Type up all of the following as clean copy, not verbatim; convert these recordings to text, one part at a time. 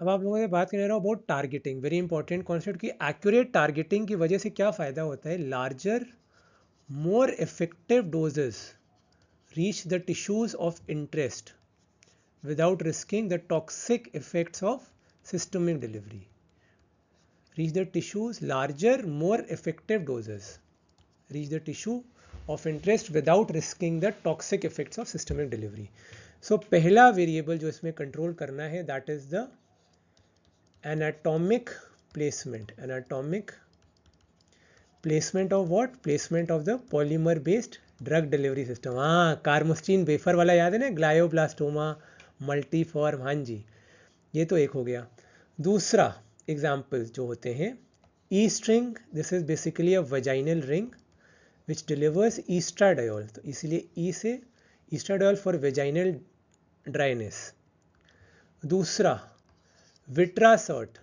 अब आप लोगों से बात कर रहा हूँ about targeting, very important concept की एक्यूरेट टारगेटिंग की वजह से क्या फ़ायदा होता है, larger more effective doses reach the tissues of interest without risking the toxic effects of systemic delivery. Reach the tissues, larger, more effective doses. Reach the tissue of interest without risking the toxic effects of systemic delivery. So पहला variable जो इसमें control करना है that is the anatomic placement. Anatomic placement of what? Placement of the polymer based drug delivery system. हाँ, कार्मोस्टीन wafer वाला याद है ना, ग्लायोब्लास्टोमा मल्टीफॉर्म. हाँ जी, ये तो एक हो गया. दूसरा एग्जाम्पल जो होते हैं, E string, this is basically a vaginal ring which delivers estradiol. तो इसीलिए ई से ईस्ट्राडायोल फॉर वेजाइनल ड्राइनेस. दूसरा विट्रासर्ट.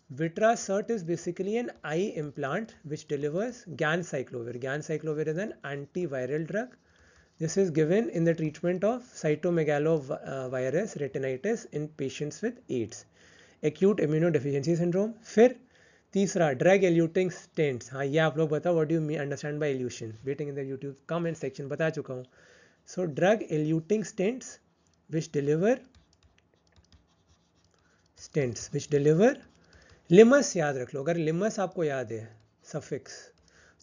Vitrasert is basically an eye implant which delivers Ganciclovir. Ganciclovir is an antiviral drug. This is given in the treatment of cytomegalovirus retinitis in patients with AIDS, acute immunodeficiency syndrome. फिर तीसरा drug eluting stents. हाँ, ये आप लोग बताओ what do you understand by elution. Waiting in the YouTube comment section, बता चुका हूँ. So drug eluting stents which deliver limus. याद रख लो, अगर लिमस आपको याद है सफिक्स,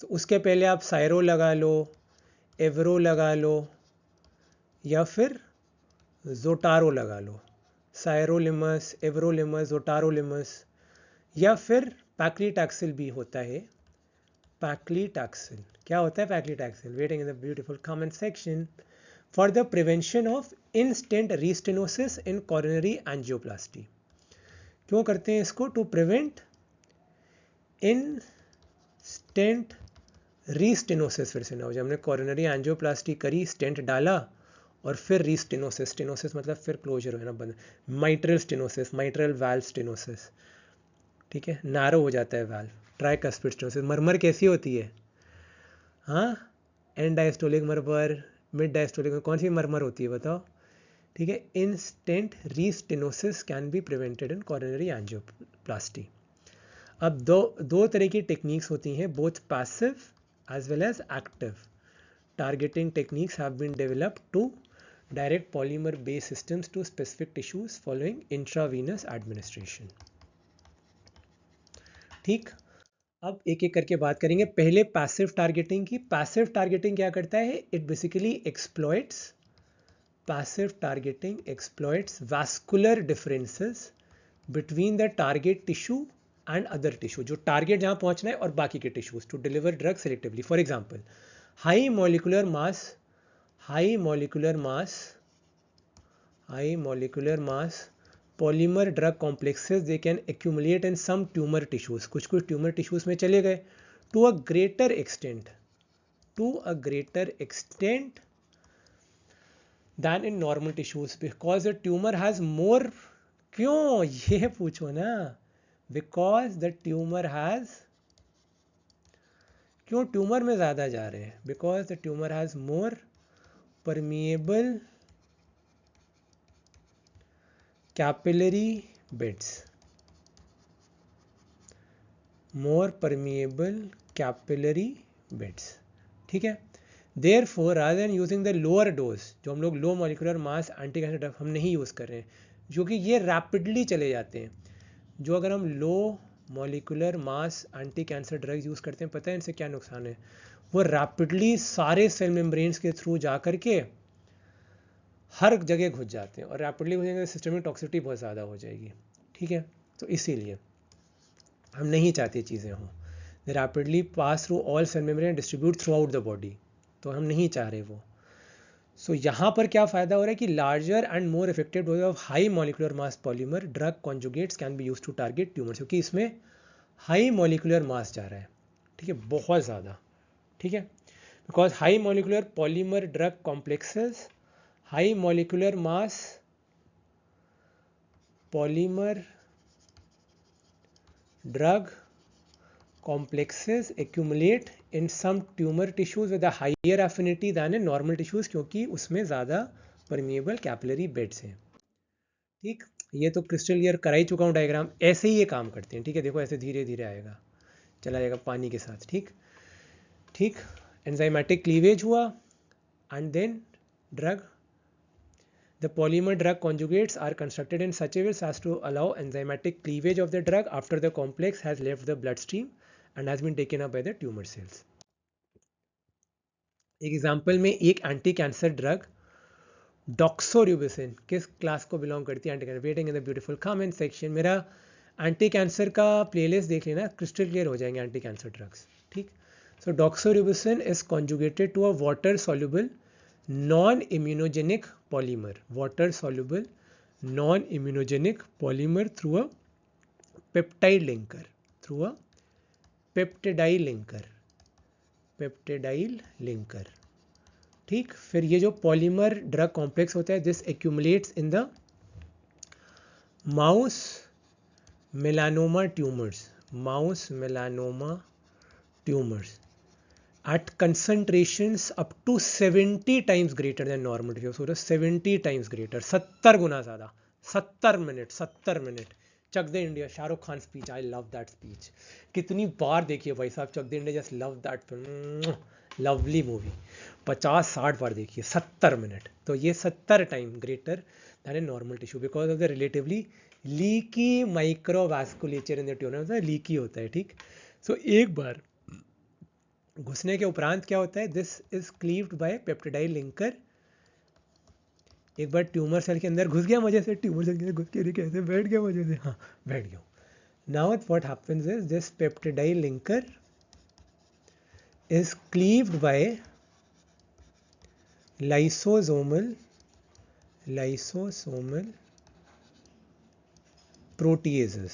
तो उसके पहले आप सायरो लगा लो, एवरो लगा लो, या फिर जोटारो लगा लो. सायरोलिमस, एवरोलिमस, जोटारोलिमस, या फिर पैक्लीटैक्सिल भी होता है. पैक्लीटैक्सिल क्या होता है? Paclitaxel, waiting in the beautiful comment section. For the prevention of in stent restenosis in coronary angioplasty. क्यों करते हैं इसको? To prevent in stent restenosis. फिर से ना हो जाए, हमने कॉरोनरी एंजियोप्लास्टी करी, स्टेंट डाला और फिर रीस्टेनोसिस. स्टेनोसिस मतलब फिर क्लोजर होना बंद. Mitral stenosis, mitral valve stenosis, ठीक है, नैरो हो जाता है वाल्व. Tricuspid stenosis. मरमर कैसी होती है? हाँ, and diastolic murmur, mid diastolic में कौन सी मरमर होती है बताओ? ठीक है, in stent restenosis can be prevented in coronary angioplasty. अब दो तरह की टेक्निक्स होती हैं, both passive as well as active. Targeting techniques have been developed to direct polymer based systems to specific tissues following intravenous administration. ठीक, अब एक एक करके बात करेंगे. पहले पैसिव टारगेटिंग की. पैसिव टारगेटिंग क्या करता है? It basically exploits, passive targeting exploits vascular differences between the target tissue and other tissue. जो टारगेट जहां पहुंचना है और बाकी के tissues, to deliver drug selectively. For example, high molecular mass, high molecular mass, high molecular mass polymer drug complexes, they can accumulate in some tumour tissues. कुछ कुछ tumour tissues में चले गए. To a greater extent, to a greater extent than in normal tissues because the tumor has more. क्यों? ये पूछो ना. because the tumor has, क्यों ट्यूमर में ज़्यादा जा रहे हैं? because the tumor has more permeable capillary beds, more permeable capillary beds. ठीक है. Therefore, rather than using the lower dose, जो हम लोग low molecular mass anti cancer drug हम नहीं यूज़ कर रहे हैं, जो कि ये रैपिडली चले जाते हैं. जो अगर हम low molecular mass anti cancer drugs use करते हैं, पता है इनसे क्या नुकसान है? वो रैपिडली सारे सेल मेम्ब्रेन्स के थ्रू जा करके हर जगह घुस जाते हैं, और रैपिडली घुसेंगे तो सिस्टमिक टॉक्सिसिटी बहुत ज़्यादा हो जाएगी. ठीक है, तो इसीलिए हम नहीं चाहते चीज़ें हों. Rapidly pass through all cell membrane, distribute throughout the body, तो हम नहीं चाह रहे वो. सो यहाँ पर क्या फ़ायदा हो रहा है कि larger and more effective dose of high molecular mass polymer drug conjugates can be use to target tumour, क्योंकि इसमें हाई मॉलिकुलर मास जा रहा है. ठीक है, बहुत ज़्यादा. ठीक है, because high molecular polymer drug complexes, high molecular mass polymer drug complexes accumulate in some tumor tissues with a higher affinity than in normal tissues, क्योंकि उसमें ज़्यादा permeable capillary beds हैं. ठीक, ये तो क्रिस्टल क्लियर करा ही चुका हूँ डायग्राम, ऐसे ही ये काम करते हैं, ठीक है। देखो ऐसे धीरे धीरे आएगा, चला जाएगा पानी के साथ, ठीक ठीक। एंजाइमेटिक क्लीवेज हुआ and then drug, the polymer drug conjugates are constructed in such a way as to allow enzymatic cleavage of the drug after the complex has left the bloodstream and has been taken up by the tumor cells. एक example में एक anti cancer drug डॉक्सोरिबोसिन किस class को belong करती है? Anti cancer. Waiting in the beautiful comment section. मेरा anti cancer का playlist देख लेना, क्रिस्टल क्लियर हो जाएंगे एंटी कैंसर ड्रग्स, ठीक। So doxorubicin is conjugated to a water soluble non immunogenic polymer, water soluble non immunogenic polymer through a peptide linker, through a peptidyl linker, peptidyl linker, ठीक। फिर ये जो polymer drug complex होता है, this accumulates in the mouse melanoma tumours, mouse melanoma tumours at concentrations up to 70 times greater than normal tissue. So 70 times greater, 70 गुना ज़्यादा, 70 minute. Chak De India, Shahrukh Khan speech, I love that speech. कितनी बार देखिए भाई साहब Chak De India, just love that film, lovely movie. 50-60 बार देखिए, 70 minute. तो ये 70 time greater than a normal tissue because of the relatively leaky microvasculature in the tumour, leaky होता है, ठीक। सो एक बार घुसने के उपरांत क्या होता है, this is cleaved by peptidyl linker. एक बार ट्यूमर सेल के अंदर घुस गया मजे से, ट्यूमर सेल के अंदर घुस के कैसे बैठ गया मजे से, हाँ बैठ गया। Now what happens is this peptidyl linker is cleaved by lysosomal proteases,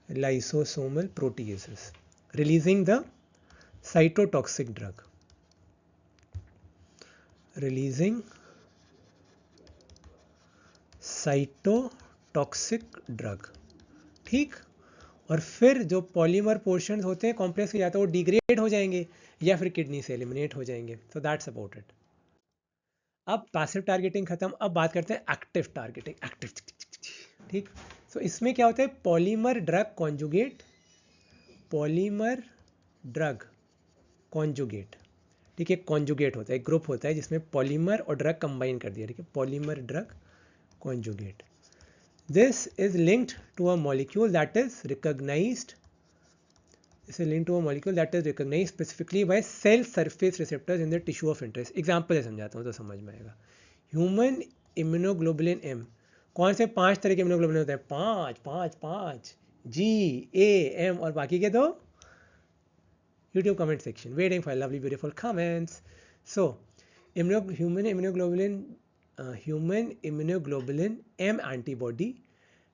lysosomal proteases, releasing the cytotoxic drug, releasing cytotoxic drug, ठीक। और फिर जो पॉलीमर पोर्शन होते हैं कॉम्प्लेक्स के, या तो वो डिग्रेड हो जाएंगे या फिर किडनी से एलिमिनेट हो जाएंगे। So that's about it. अब पैसिव टारगेटिंग खत्म, अब बात करते हैं एक्टिव टारगेटिंग, एक्टिव, ठीक। सो इसमें क्या होता है, polymer drug conjugate, polymer drug conjugate, ठीक है। कॉन्जुगेट होता है, एक ग्रुप होता है जिसमें पॉलीमर और ड्रग कंबाइन कर दिया, ठीक है। Polymer drug conjugate, this is linked to a molecule that is recognised, is linked to a molecule that is recognized specifically by cell surface receptors in the tissue of interest. Example समझाता हूँ तो समझ में आएगा। Human immunoglobulin M, कौन से 5 तरह के इम्यूनोग्लोबुलिन होते हैं? 5 G-A-M, और बाकी के दो YouTube comment section. Waiting for lovely beautiful comments. So human immunoglobulin M antibody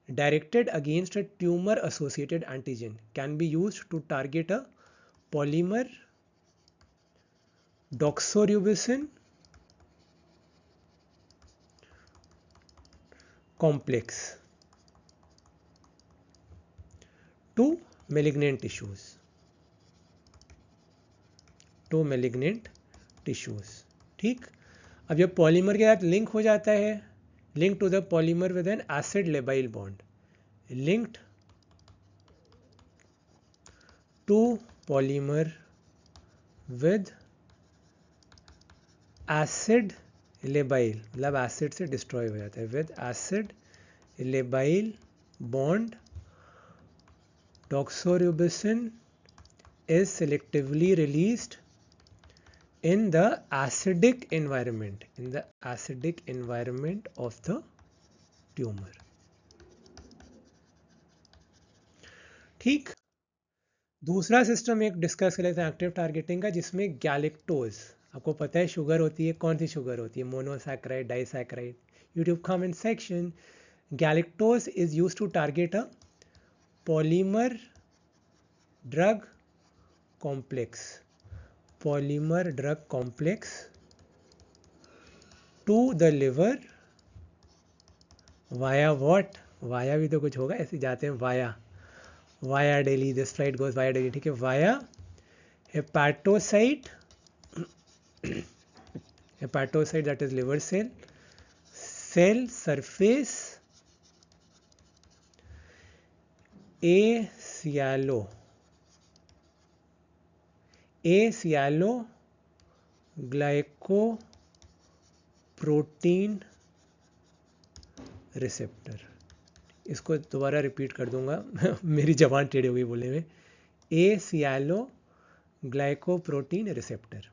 directed against a tumor associated antigen can be used to target a polymer doxorubicin complex to malignant tissues, ठीक। अब जब polymer के साथ link हो जाता है, link to the polymer with an acid labile bond, linked to polymer with acid labile, मतलब acid से डिस्ट्रॉय हो जाता है, with acid labile bond, doxorubicin is selectively released in the acidic environment, of the tumor, ठीक। दूसरा system एक discuss कर लेते हैं एक्टिव टारगेटिंग का, जिसमें गैलेक्टोज, आपको पता है शुगर होती है, कौन सी शुगर होती है? Monosaccharide, disaccharide. YouTube comment section. Galactose is used to target a polymer drug complex, to the liver via what? Via भी तो कुछ होगा, ऐसे जाते हैं via Delhi, this flight goes via Delhi, ठीक है। Via hepatocyte that is liver cell, cell surface asialo glycoprotein receptor. इसको दोबारा रिपीट कर दूंगा मेरी जबान टेढ़ी हो गई बोलने में। Asialo glycoprotein receptor.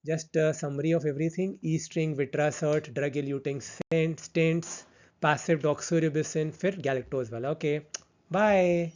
Just summary of everything: E string, Vitrasert, drug eluting stents, passive doxorubicin, फिर गैलेक्टोज वाला। Okay bye.